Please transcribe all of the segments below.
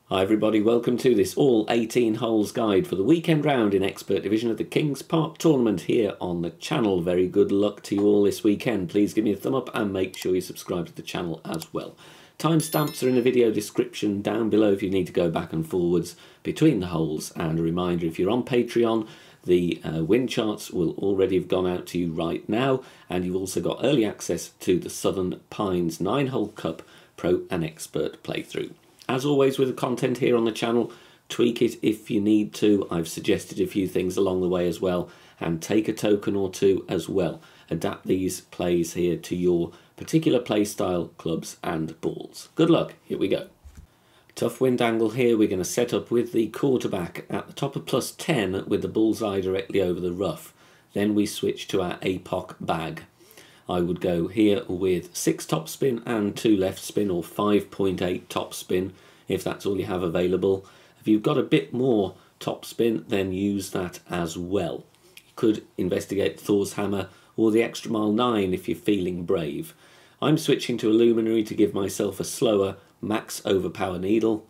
Hi everybody, welcome to this all 18 holes guide for the weekend round in Expert Division of the Kings Park Tournament here on the channel. Very good luck to you all this weekend. Please give me a thumb up and make sure you subscribe to the channel as well. Timestamps are in the video description down below if you need to go back and forwards between the holes. And a reminder, if you're on Patreon, the win charts will already have gone out to you right now, and you've also got early access to the Southern Pines 9-hole Cup Pro and Expert playthrough. As always with the content here on the channel, tweak it if you need to. I've suggested a few things along the way as well, and take a token or two as well. Adapt these plays here to your particular play style, clubs and balls. Good luck, here we go. Tough wind angle here. We're going to set up with the quarterback at the top of +10 with the bullseye directly over the rough. Then we switch to our APOC bag. I would go here with 6 topspin and 2 left spin, or 5.8 topspin if that's all you have available. If you've got a bit more topspin, then use that as well. You could investigate Thor's Hammer or the Extra Mile 9 if you're feeling brave. I'm switching to a luminary to give myself a slower max overpower needle.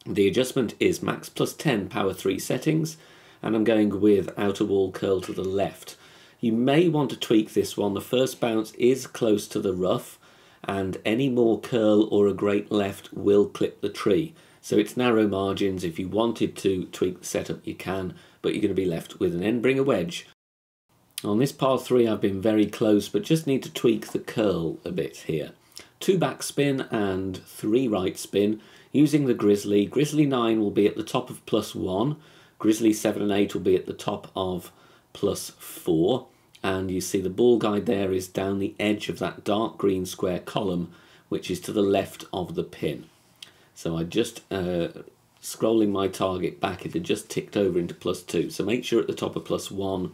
The adjustment is max +10 power 3 settings, and I'm going with outer wall curl to the left. You may want to tweak this one. The first bounce is close to the rough, and any more curl or a great left will clip the tree. So it's narrow margins. If you wanted to tweak the setup, you can, but you're going to be left with an end bringer wedge. On this par 3, I've been very close, but just need to tweak the curl a bit here. 2 back spin and 3 right spin using the Grizzly. Grizzly 9 will be at the top of +1. Grizzly 7 and 8 will be at the top of +4. And you see the ball guide there is down the edge of that dark green square column, which is to the left of the pin. So I just scrolling my target back, it had just ticked over into +2. So make sure at the top of +1,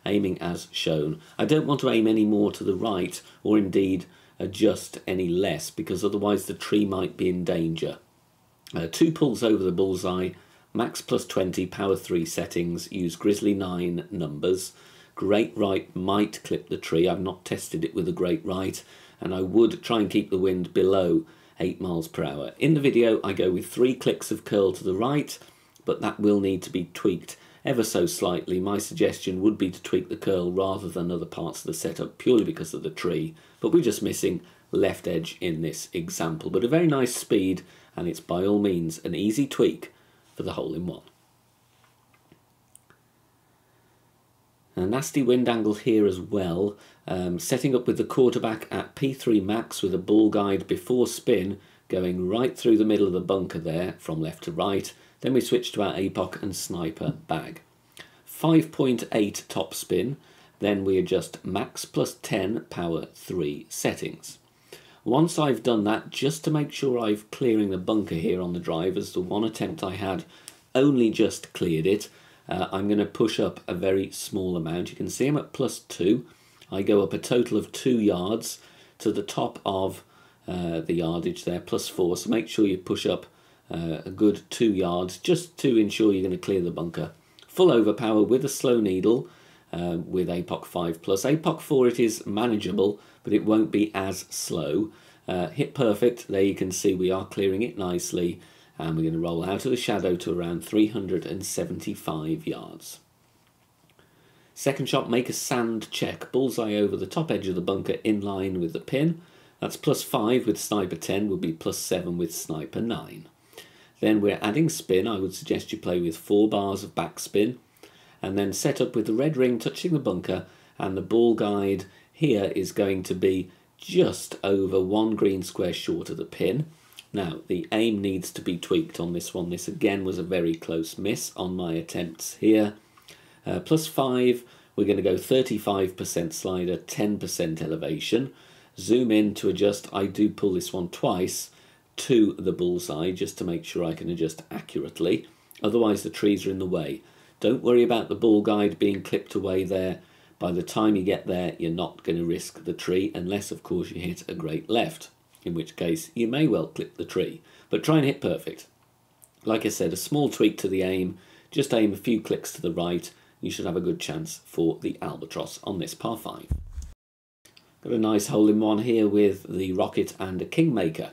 aiming as shown. I don't want to aim any more to the right, or indeed adjust any less, because otherwise the tree might be in danger. 2 pulls over the bullseye, max +20 power 3 settings, use Grizzly 9 numbers. Great right might clip the tree. I've not tested it with a great right, and I would try and keep the wind below 8 miles per hour. In the video I go with 3 clicks of curl to the right, but that will need to be tweaked ever so slightly. My suggestion would be to tweak the curl rather than other parts of the setup, purely because of the tree, but we're just missing left edge in this example. But a very nice speed, and it's by all means an easy tweak for the hole-in-one. A nasty wind angle here as well, setting up with the quarterback at P3 max with a ball guide before spin, going right through the middle of the bunker there from left to right. Then we switch to our APOC and sniper bag. 5.8 top spin, then we adjust max +10 power 3 settings. Once I've done that, just to make sure I'm clearing the bunker here on the drive, as the one attempt I had only just cleared it, I'm going to push up a very small amount. You can see I'm at +2. I go up a total of 2 yards to the top of the yardage there, +4. So make sure you push up a good 2 yards just to ensure you're going to clear the bunker. Full overpower with a slow needle with APOC 5+. APOC 4 it is manageable, but it won't be as slow. Hit perfect. There you can see we are clearing it nicely. And we're going to roll out of the shadow to around 375 yards. Second shot, make a sand check. Bullseye over the top edge of the bunker in line with the pin. That's +5 with sniper 10, will be +7 with sniper 9. Then we're adding spin. I would suggest you play with 4 bars of backspin. And then set up with the red ring touching the bunker, and the ball guide here is going to be just over 1 green square short of the pin. Now, the aim needs to be tweaked on this one. This again was a very close miss on my attempts here. +5, we're going to go 35% slider, 10% elevation. Zoom in to adjust. I do pull this one twice to the bullseye just to make sure I can adjust accurately. Otherwise the trees are in the way. Don't worry about the ball guide being clipped away there. By the time you get there, you're not going to risk the tree, unless of course you hit a great left, in which case you may well clip the tree, but try and hit perfect. Like I said, a small tweak to the aim, just aim a few clicks to the right, you should have a good chance for the albatross on this par 5. Got a nice hole-in-one here with the Rocket and a Kingmaker.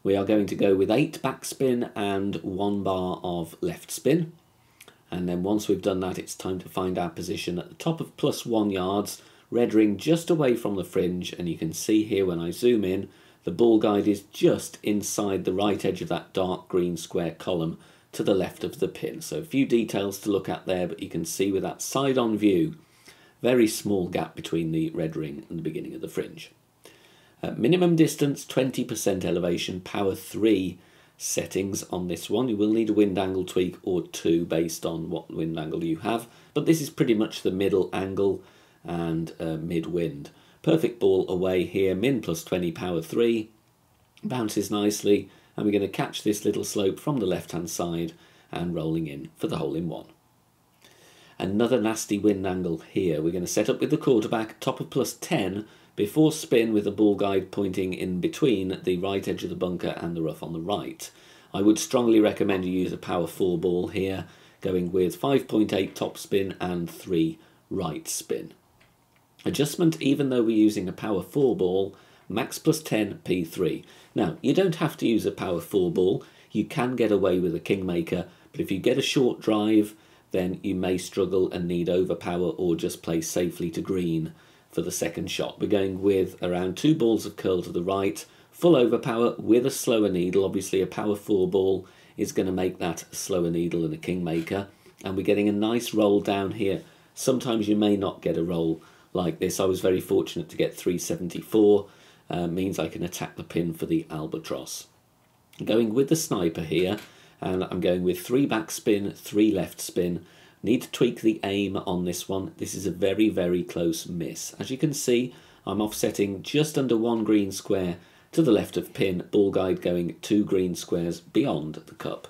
We are going to go with 8 backspin and 1 bar of left spin. And then once we've done that, it's time to find our position at the top of +1 yards, red ring just away from the fringe. And you can see here when I zoom in, the ball guide is just inside the right edge of that dark green square column to the left of the pin. So a few details to look at there, but you can see with that side-on view, very small gap between the red ring and the beginning of the fringe. Minimum distance, 20% elevation, power 3 settings on this one. You will need a wind angle tweak or 2 based on what wind angle you have, but this is pretty much the middle angle and mid-wind. Perfect ball away here, min +20, power 3, bounces nicely, and we're going to catch this little slope from the left-hand side and rolling in for the hole-in-one. Another nasty wind angle here. We're going to set up with the quarterback, top of +10, before spin with the ball guide pointing in between the right edge of the bunker and the rough on the right. I would strongly recommend you use a power 4 ball here, going with 5.8 top spin and 3 right spin. Adjustment, even though we're using a power 4 ball, max +10, P3. Now, you don't have to use a power 4 ball. You can get away with a Kingmaker, but if you get a short drive, then you may struggle and need overpower or just play safely to green for the second shot. We're going with around 2 balls of curl to the right, full overpower with a slower needle. Obviously a power 4 ball is going to make that a slower needle than a Kingmaker, and we're getting a nice roll down here. Sometimes you may not get a roll like this. I was very fortunate to get 374, means I can attack the pin for the albatross. Going with the sniper here, and I'm going with 3 back spin, 3 left spin. Need to tweak the aim on this one. This is a very, very close miss. As you can see, I'm offsetting just under 1 green square to the left of pin, ball guide going 2 green squares beyond the cup.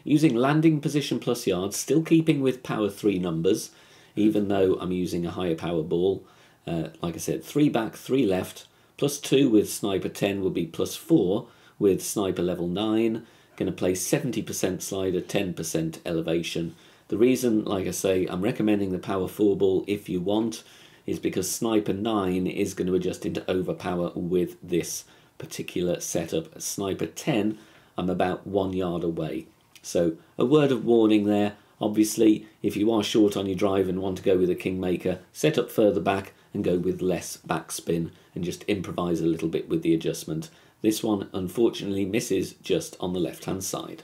Using landing position plus yards, still keeping with power 3 numbers, even though I'm using a higher power ball. Like I said, 3 back, 3 left, +2 with sniper 10 will be +4 with sniper level 9. Going to play 70% slider, 10% elevation. The reason, like I say, I'm recommending the power 4 ball if you want, is because sniper 9 is going to adjust into overpower with this particular setup. Sniper 10, I'm about 1 yard away. So a word of warning there. Obviously, if you are short on your drive and want to go with a Kingmaker, set up further back and go with less backspin and just improvise a little bit with the adjustment. This one unfortunately misses just on the left-hand side.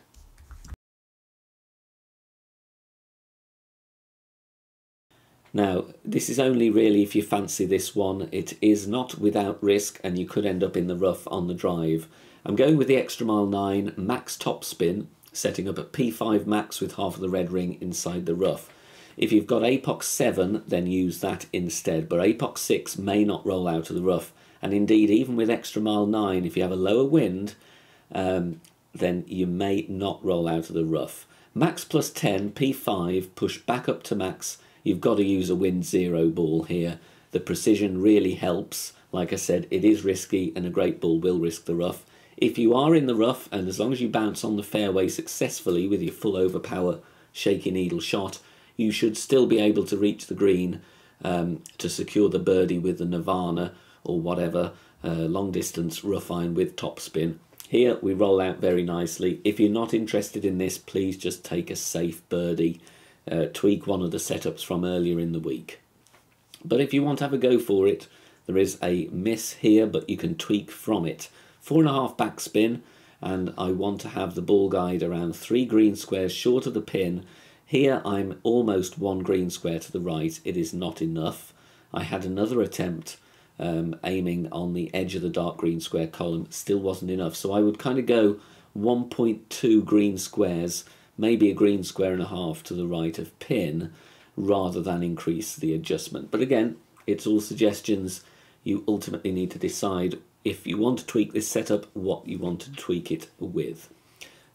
Now, this is only really if you fancy this one. It is not without risk and you could end up in the rough on the drive. I'm going with the Extra Mile 9 max top spin, setting up at P5 max with half of the red ring inside the rough. If you've got Apox 7, then use that instead, but Apox 6 may not roll out of the rough. And indeed, even with Extra Mile 9, if you have a lower wind, then you may not roll out of the rough. Max +10, P5, push back up to max. You've got to use a wind 0 ball here. The precision really helps. Like I said, it is risky and a great ball will risk the rough. If you are in the rough, and as long as you bounce on the fairway successfully with your full overpower shaky needle shot, you should still be able to reach the green to secure the birdie with the Nirvana or whatever, long distance rough iron with top spin. Here we roll out very nicely. If you're not interested in this, please just take a safe birdie. Tweak one of the setups from earlier in the week. But if you want to have a go for it, there is a miss here, but you can tweak from it. 4.5 backspin, and I want to have the ball guide around 3 green squares short of the pin. Here I'm almost 1 green square to the right. It is not enough. I had another attempt aiming on the edge of the dark green square column, still wasn't enough. So I would kind of go 1.2 green squares, maybe a green square and a half to the right of pin, rather than increase the adjustment. But again, it's all suggestions. You ultimately need to decide if you want to tweak this setup, what you want to tweak it with.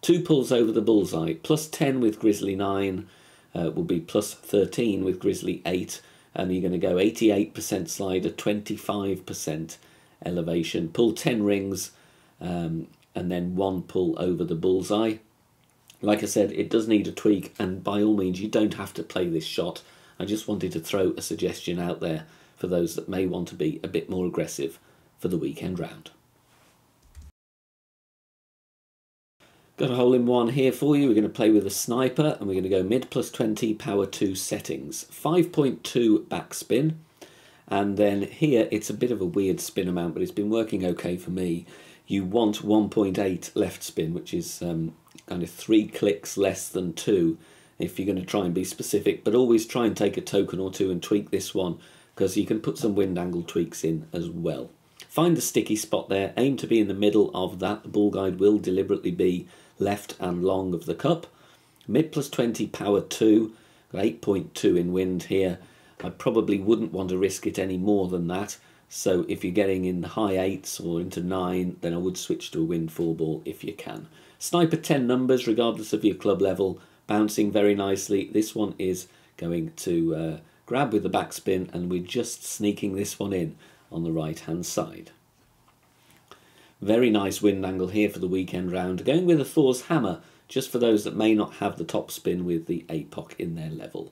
2 pulls over the bullseye, +10 with Grizzly 9 will be +13 with Grizzly 8, and you're going to go 88% slider, 25% elevation. Pull 10 rings and then 1 pull over the bullseye. Like I said, it does need a tweak, and by all means you don't have to play this shot. I just wanted to throw a suggestion out there for those that may want to be a bit more aggressive for the weekend round. Got a hole in one here for you. We're going to play with a sniper and we're going to go mid plus 20, power 2 settings. 5.2 backspin. And then here it's a bit of a weird spin amount, but it's been working okay for me. You want 1.8 left spin, which is kind of 3 clicks less than 2 if you're going to try and be specific. But always try and take a token or two and tweak this one, because you can put some wind angle tweaks in as well. Find the sticky spot there, aim to be in the middle of that. The ball guide will deliberately be left and long of the cup. Mid plus 20, power 2, got 8.2 in wind here. I probably wouldn't want to risk it any more than that. So if you're getting in the high 8s or into 9, then I would switch to a wind 4 ball if you can. Sniper 10 numbers, regardless of your club level, bouncing very nicely. This one is going to grab with the backspin, and we're just sneaking this one in on the right hand side. Very nice wind angle here for the weekend round. Going with a Thor's Hammer, just for those that may not have the top spin with the APOC in their level.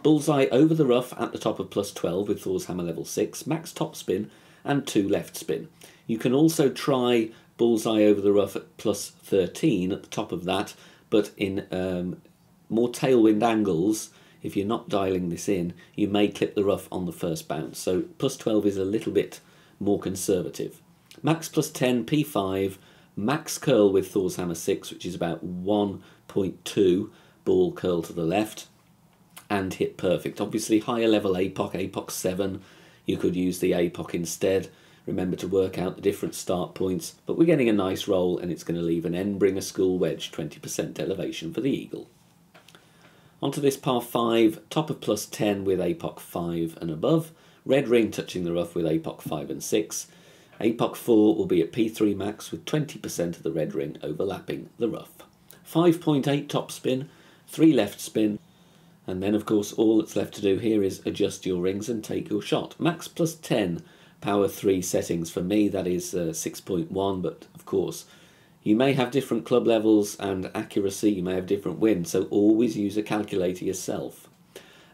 Bullseye over the rough at the top of plus 12 with Thor's Hammer level 6, max top spin and 2 left spin. You can also try Bullseye over the rough at plus 13 at the top of that, but in more tailwind angles, if you're not dialing this in, you may clip the rough on the first bounce. So plus 12 is a little bit more conservative. Max plus 10, P5, max curl with Thor's Hammer 6, which is about 1.2 ball curl to the left, and hit perfect. Obviously higher level APOC, APOC 7, you could use the APOC instead. Remember to work out the different start points, but we're getting a nice roll, and it's going to leave an Endbringer School wedge, 20% elevation for the eagle. Onto this par 5, top of plus 10 with APOC 5 and above, red ring touching the rough with APOC 5 and 6. APOC 4 will be at P3 max with 20% of the red ring overlapping the rough. 5.8 top spin, 3 left spin, and then of course all that's left to do here is adjust your rings and take your shot. Max plus 10, power 3 settings. For me that is 6.1, but of course you may have different club levels and accuracy, you may have different wind, so always use a calculator yourself.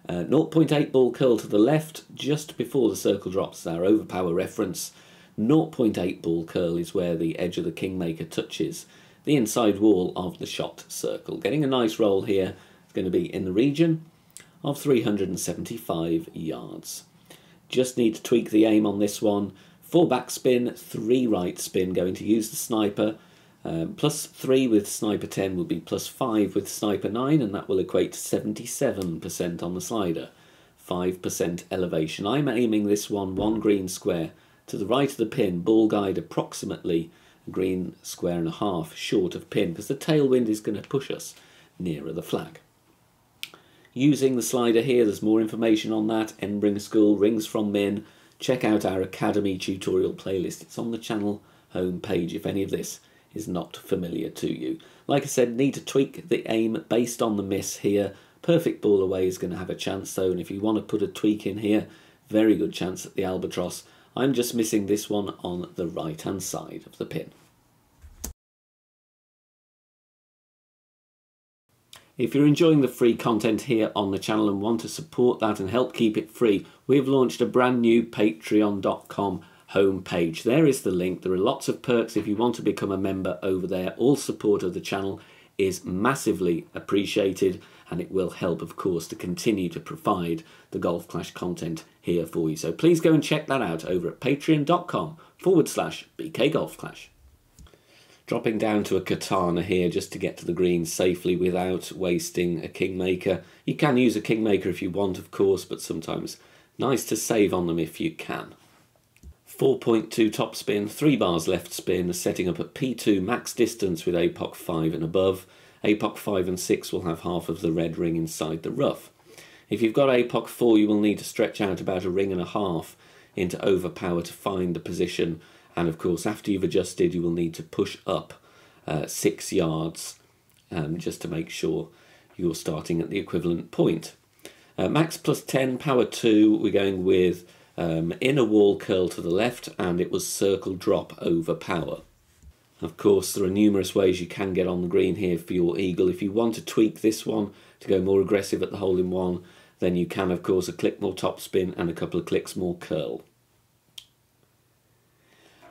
0.8 ball curl to the left just before the circle drops, our overpower reference. 0.8 ball curl is where the edge of the Kingmaker touches the inside wall of the shot circle. Getting a nice roll here. It's going to be in the region of 375 yards. Just need to tweak the aim on this one. 4 backspin, 3 right spin, going to use the sniper. Plus 3 with sniper 10 will be plus 5 with sniper 9, and that will equate to 77% on the slider. 5% elevation. I'm aiming this one green square to the right of the pin, ball guide approximately a green square and a half short of pin, because the tailwind is going to push us nearer the flag. Using the slider here, there's more information on that. Endbringer School, Rings from Min. Check out our Academy tutorial playlist. It's on the channel homepage if any of this is not familiar to you. Like I said, need to tweak the aim based on the miss here. Perfect ball away is going to have a chance though, and if you want to put a tweak in here, very good chance at the Albatross. I'm just missing this one on the right hand side of the pin. If you're enjoying the free content here on the channel and want to support that and help keep it free, we've launched a brand new patreon.com homepage. There is the link. There are lots of perks if you want to become a member over there. All support of the channel is massively appreciated, and it will help, of course, to continue to provide the Golf Clash content here for you. So please go and check that out over at patreon.com/BK Golf Clash. Dropping down to a Katana here just to get to the green safely without wasting a Kingmaker. You can use a Kingmaker if you want, of course, but sometimes nice to save on them if you can. 4.2 top spin, 3 bars left spin, setting up at P2 max distance with APOC 5 and above. APOC 5 and 6 will have half of the red ring inside the rough. If you've got APOC 4, you will need to stretch out about a ring and a half into overpower to find the position. And of course, after you've adjusted, you will need to push up 6 yards just to make sure you're starting at the equivalent point. Max plus 10, power 2, we're going with inner wall curl to the left, and it was circle drop over power. Of course, there are numerous ways you can get on the green here for your eagle. If you want to tweak this one to go more aggressive at the hole-in-one, then you can, of course, a click more top spin and a couple of clicks more curl.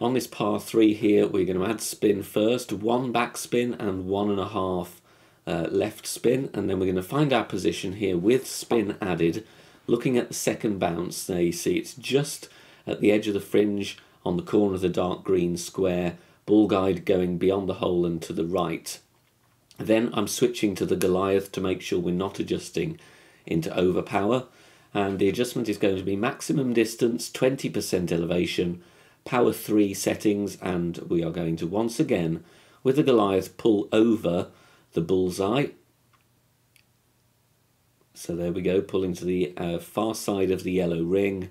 On this par 3 here, we're going to add spin first, 1 back spin and 1.5 left spin, and then we're going to find our position here with spin added. Looking at the second bounce, there you see it's just at the edge of the fringe on the corner of the dark green square, ball guide going beyond the hole and to the right. Then I'm switching to the Goliath to make sure we're not adjusting into overpower, and the adjustment is going to be maximum distance, 20% elevation, power 3 settings, and we are going to once again with the Goliath pull over the bullseye. So there we go, pulling to the far side of the yellow ring,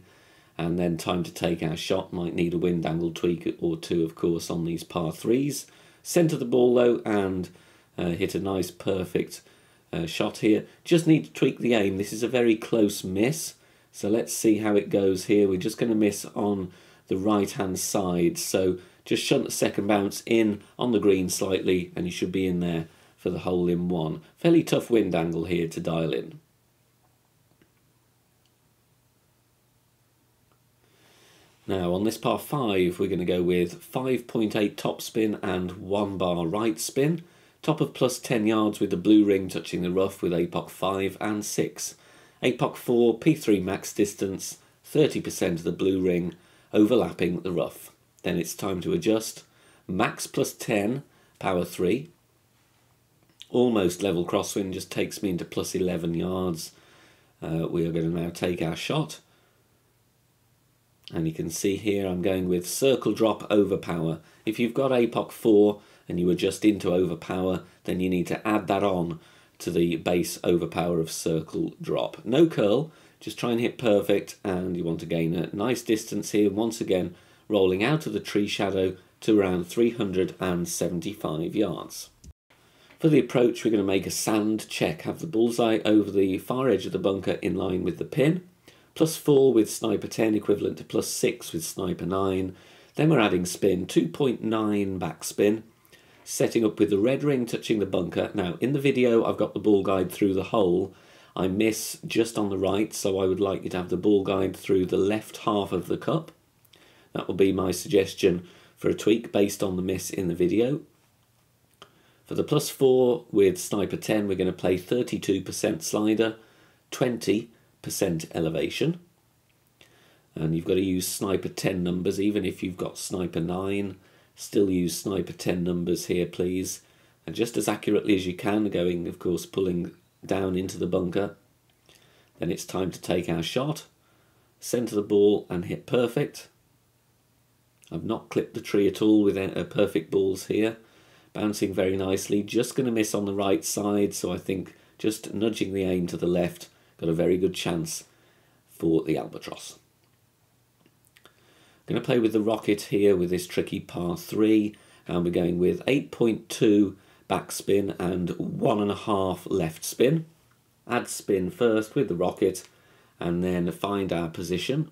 and then time to take our shot. Might need a wind angle tweak or two, of course, on these par 3s. Centre the ball though and hit a nice perfect shot here. Just need to tweak the aim. This is a very close miss, so let's see how it goes here. We're just going to miss on the right hand side, so just shunt the second bounce in on the green slightly and you should be in there for the hole in one. Fairly tough wind angle here to dial in. Now on this par 5 we're going to go with 5.8 top spin and 1 bar right spin. Top of plus 10 yards with the blue ring touching the rough with APOC 5 and 6. APOC 4, P3 max distance, 30% of the blue ring overlapping the rough. Then it's time to adjust. Max plus 10, power 3. Almost level crosswind, just takes me into plus 11 yards. We are going to now take our shot. And you can see here I'm going with circle drop overpower. If you've got APOC 4 and you adjust into overpower, then you need to add that on to the base overpower of circle drop. No curl, just try and hit perfect, and you want to gain a nice distance here, once again rolling out of the tree shadow to around 375 yards. For the approach we're going to make a sand check, have the bullseye over the far edge of the bunker in line with the pin, plus 4 with sniper 10 equivalent to plus 6 with sniper 9, then we're adding spin, 2.9 back spin, setting up with the red ring touching the bunker. Now in the video I've got the ball guide through the hole. I miss just on the right, so I would like you to have the ball guide through the left half of the cup. That will be my suggestion for a tweak based on the miss in the video. For the plus 4 with sniper 10 we're going to play 32% slider, 20% elevation. And you've got to use sniper 10 numbers, even if you've got sniper 9. Still use sniper 10 numbers here, please. And just as accurately as you can, going, of course, pulling down into the bunker. Then it's time to take our shot, centre the ball and hit perfect. I've not clipped the tree at all with perfect balls here. Bouncing very nicely, just going to miss on the right side, so I think just nudging the aim to the left, got a very good chance for the albatross. Going to play with the rocket here with this tricky par 3, and we're going with 8.2 back spin and 1.5 left spin. Add spin first with the rocket and then find our position,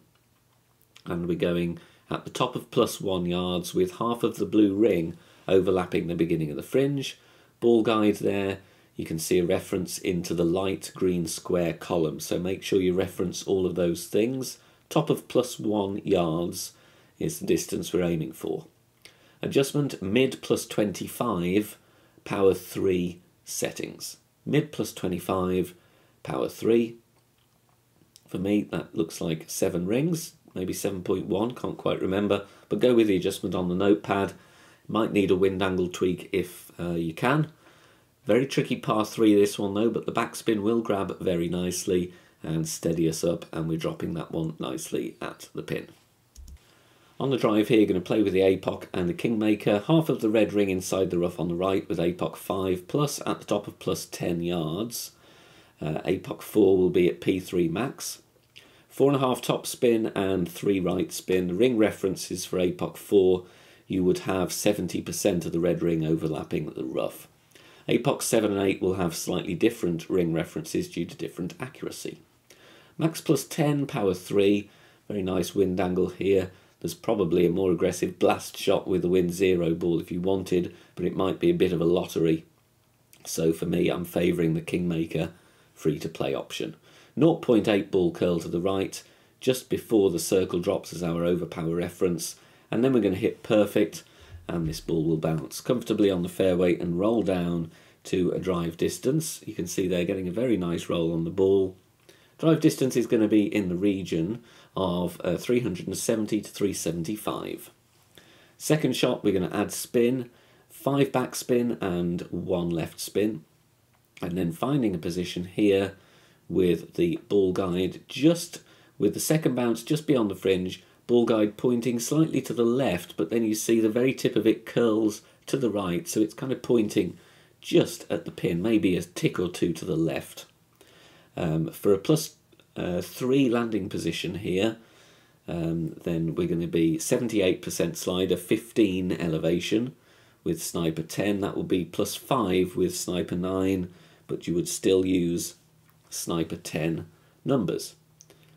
and we're going at the top of plus 1 yards with half of the blue ring overlapping the beginning of the fringe. Ball guide there, you can see a reference into the light green square column, so make sure you reference all of those things. Top of plus 1 yards is the distance we're aiming for. Adjustment mid plus 25, power 3 settings. Mid plus 25, power 3. For me that looks like 7 rings, maybe 7.1, can't quite remember, but go with the adjustment on the notepad. Might need a wind angle tweak if you can. Very tricky par 3 this one though, but the backspin will grab very nicely and steady us up, and we're dropping that one nicely at the pin. On the drive here, you're going to play with the APOC and the Kingmaker, half of the red ring inside the rough on the right with APOC 5 plus at the top of plus 10 yards. APOC 4 will be at P3 max. 4.5 top spin and 3 right spin. The ring references for APOC 4, you would have 70% of the red ring overlapping the rough. APOC 7 and 8 will have slightly different ring references due to different accuracy. Max plus 10, power 3, very nice wind angle here. There's probably a more aggressive blast shot with the wind 0 ball if you wanted, but it might be a bit of a lottery. So for me, I'm favouring the Kingmaker free-to-play option. 0.8 ball curl to the right, just before the circle drops as our overpower reference, and then we're going to hit perfect, and this ball will bounce comfortably on the fairway and roll down to a drive distance. You can see they're getting a very nice roll on the ball. Drive distance is going to be in the region of 370 to 375. Second shot, we're going to add spin, 5 back spin and 1 left spin, and then finding a position here with the ball guide just with the second bounce just beyond the fringe, ball guide pointing slightly to the left, but then you see the very tip of it curls to the right, so it's kind of pointing just at the pin, maybe a tick or two to the left. For a plus 3 landing position here, then we're going to be 78% slider, 15 elevation with sniper 10. That will be plus 5 with sniper 9, but you would still use sniper 10 numbers.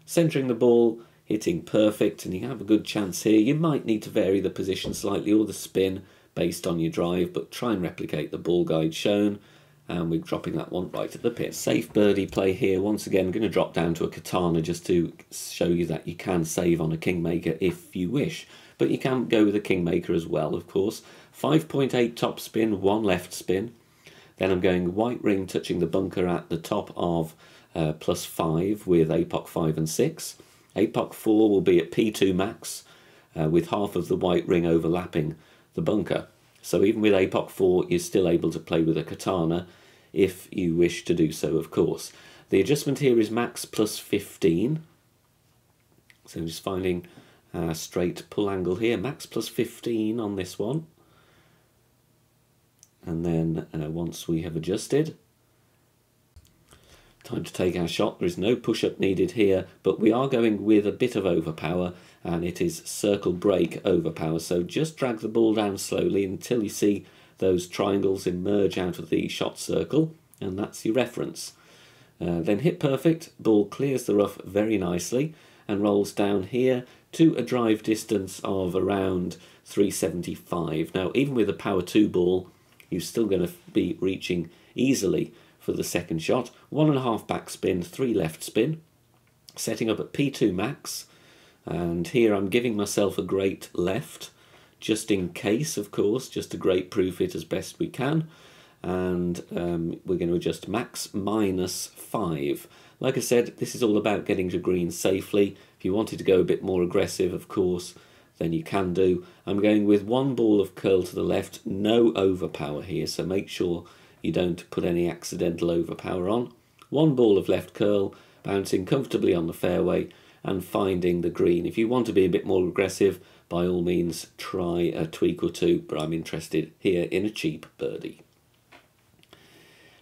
Centering the ball, hitting perfect, and you have a good chance here. You might need to vary the position slightly or the spin based on your drive, but try and replicate the ball guide shown, and we're dropping that one right at the pin. Safe birdie play here. Once again, I'm going to drop down to a katana just to show you that you can save on a kingmaker if you wish, but you can go with a kingmaker as well, of course. 5.8 top spin, 1 left spin. Then I'm going white ring touching the bunker at the top of plus 5 with APOC 5 and 6. APOC 4 will be at P2 max with half of the white ring overlapping the bunker. So even with APOC 4 you're still able to play with a katana if you wish to do so, of course. The adjustment here is max plus 15. So just finding a straight pull angle here, max plus 15 on this one. And then once we have adjusted, time to take our shot. There is no push-up needed here, but we are going with a bit of overpower, and it is circle break overpower. So just drag the ball down slowly until you see those triangles emerge out of the shot circle, and that's your reference. Then hit perfect, ball clears the rough very nicely and rolls down here to a drive distance of around 375. Now, even with a power 2 ball, you're still going to be reaching easily for the second shot. 1.5 back spin, 3 left spin, setting up at P2 max, and here I'm giving myself a great left just in case, of course, just to great proof it as best we can, and we're going to adjust max minus 5. Like I said, this is all about getting to green safely. If you wanted to go a bit more aggressive, of course, then you can do. I'm going with 1 ball of curl to the left, no overpower here, so make sure you don't put any accidental overpower on. 1 ball of left curl, bouncing comfortably on the fairway and finding the green. If you want to be a bit more aggressive, by all means try a tweak or two, but I'm interested here in a cheap birdie.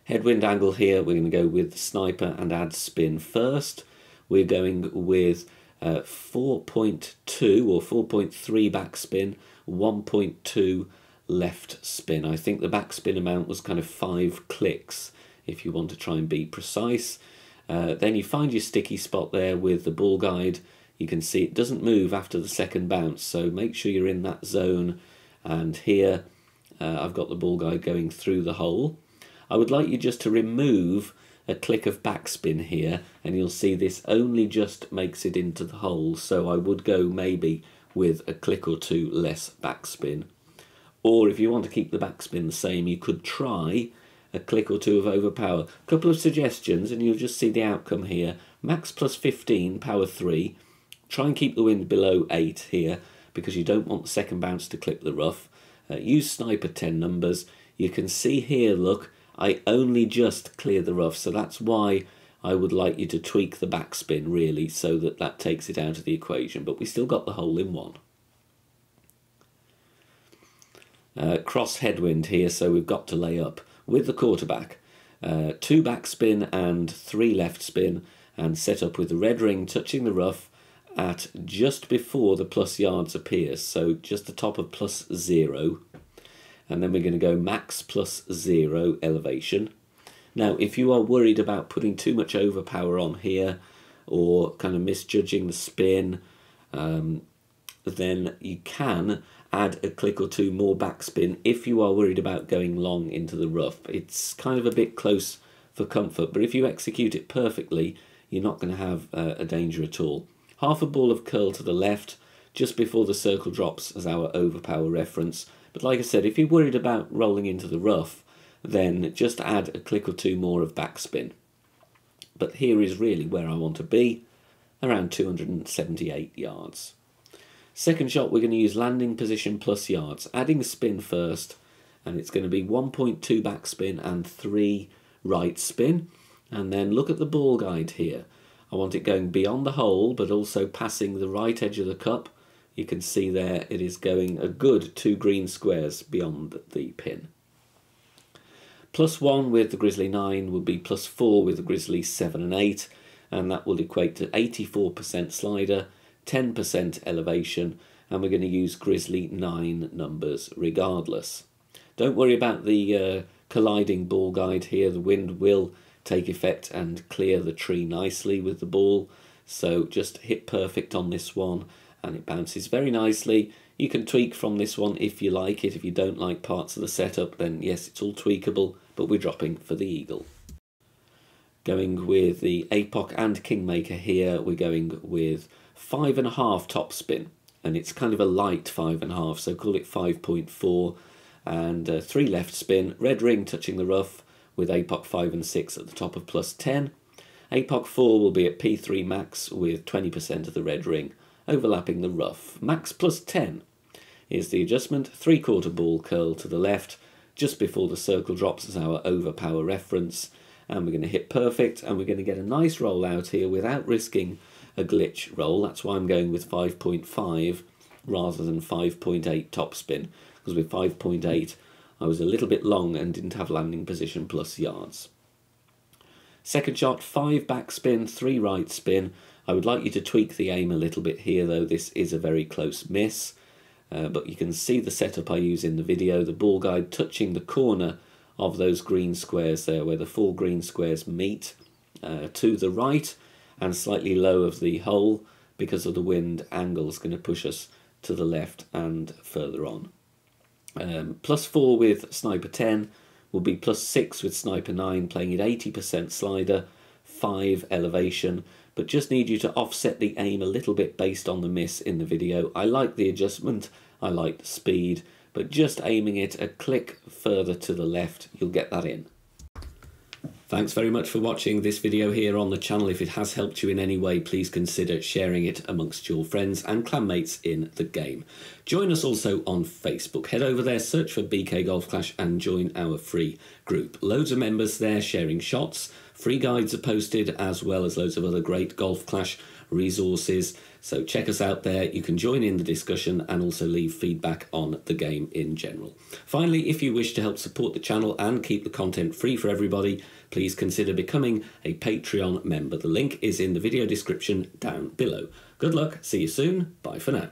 Headwind angle here, we're going to go with the sniper and add spin first. We're going with 4.2 or 4.3 backspin, 1.2 left spin. I think the backspin amount was kind of 5 clicks if you want to try and be precise. Then you find your sticky spot there with the ball guide. You can see it doesn't move after the second bounce, so make sure you're in that zone. And here I've got the ball guide going through the hole. I would like you just to remove a click of backspin here, and you'll see this only just makes it into the hole, so I would go maybe with a click or 2 less backspin. Or if you want to keep the backspin the same, you could try a click or 2 of overpower. A couple of suggestions and you'll just see the outcome here. Max plus 15, power 3. Try and keep the wind below 8 here because you don't want the second bounce to clip the rough. Use sniper 10 numbers. You can see here, look, I only just clear the rough, so that's why I would like you to tweak the backspin really, so that that takes it out of the equation, but we still got the hole in one. Cross headwind here, so we've got to lay up with the quarterback. 2 backspin and 3 left spin, and set up with the red ring touching the rough at just before the plus yards appears, so just the top of plus 0. And then we're going to go max plus 0 elevation. Now, if you are worried about putting too much overpower on here or kind of misjudging the spin, then you can add a click or 2 more backspin if you are worried about going long into the rough. It's kind of a bit close for comfort, but if you execute it perfectly, you're not going to have a danger at all. Half a ball of curl to the left just before the circle drops as our overpower reference. But like I said, if you're worried about rolling into the rough, then just add a click or two more of backspin. But here is really where I want to be, around 278 yards. Second shot, we're going to use landing position plus yards, adding spin first, and it's going to be 1.2 backspin and 3 right spin. And then look at the ball guide here. I want it going beyond the hole, but also passing the right edge of the cup. You can see there it is going a good 2 green squares beyond the pin. +1 with the Grizzly 9 would be +4 with the Grizzly 7 and 8, and that will equate to 84% slider, 10% elevation, and we're going to use Grizzly 9 numbers regardless. Don't worry about the colliding ball guide here. The wind will take effect and clear the tree nicely with the ball, so just hit perfect on this one and it bounces very nicely. You can tweak from this one if you like it. If you don't like parts of the setup, then yes, it's all tweakable, but we're dropping for the eagle. Going with the Apoc and Kingmaker here, we're going with 5.5 topspin, and it's kind of a light 5.5, so call it 5.4, and 3 left spin, red ring touching the rough with Apoc 5 and 6 at the top of +10. Apoc 4 will be at P3 max with 20% of the red ring overlapping the rough. Max +10 is the adjustment, 3/4 ball curl to the left just before the circle drops as our overpower reference, and we're going to hit perfect, and we're going to get a nice roll out here without risking a glitch roll. That's why I'm going with 5.5 rather than 5.8 topspin, because with 5.8 I was a little bit long and didn't have landing position plus yards. Second shot, 5 backspin, 3 right spin. I would like you to tweak the aim a little bit here though. This is a very close miss, but you can see the setup I use in the video, the ball guide touching the corner of those green squares there where the 4 green squares meet to the right and slightly low of the hole because of the wind angle is going to push us to the left and further on. +4 with Sniper 10 will be +6 with Sniper 9, playing at 80% slider, 5 elevation, but just need you to offset the aim a little bit based on the miss in the video. I like the adjustment, I like the speed, but just aiming it a click further to the left, you'll get that in. Thanks very much for watching this video here on the channel. If it has helped you in any way, please consider sharing it amongst your friends and clanmates in the game. Join us also on Facebook. Head over there, search for BK Golf Clash and join our free group. Loads of members there sharing shots. Free guides are posted, as well as loads of other great Golf Clash resources. So check us out there. You can join in the discussion and also leave feedback on the game in general. Finally, if you wish to help support the channel and keep the content free for everybody, please consider becoming a Patreon member. The link is in the video description down below. Good luck, see you soon, bye for now.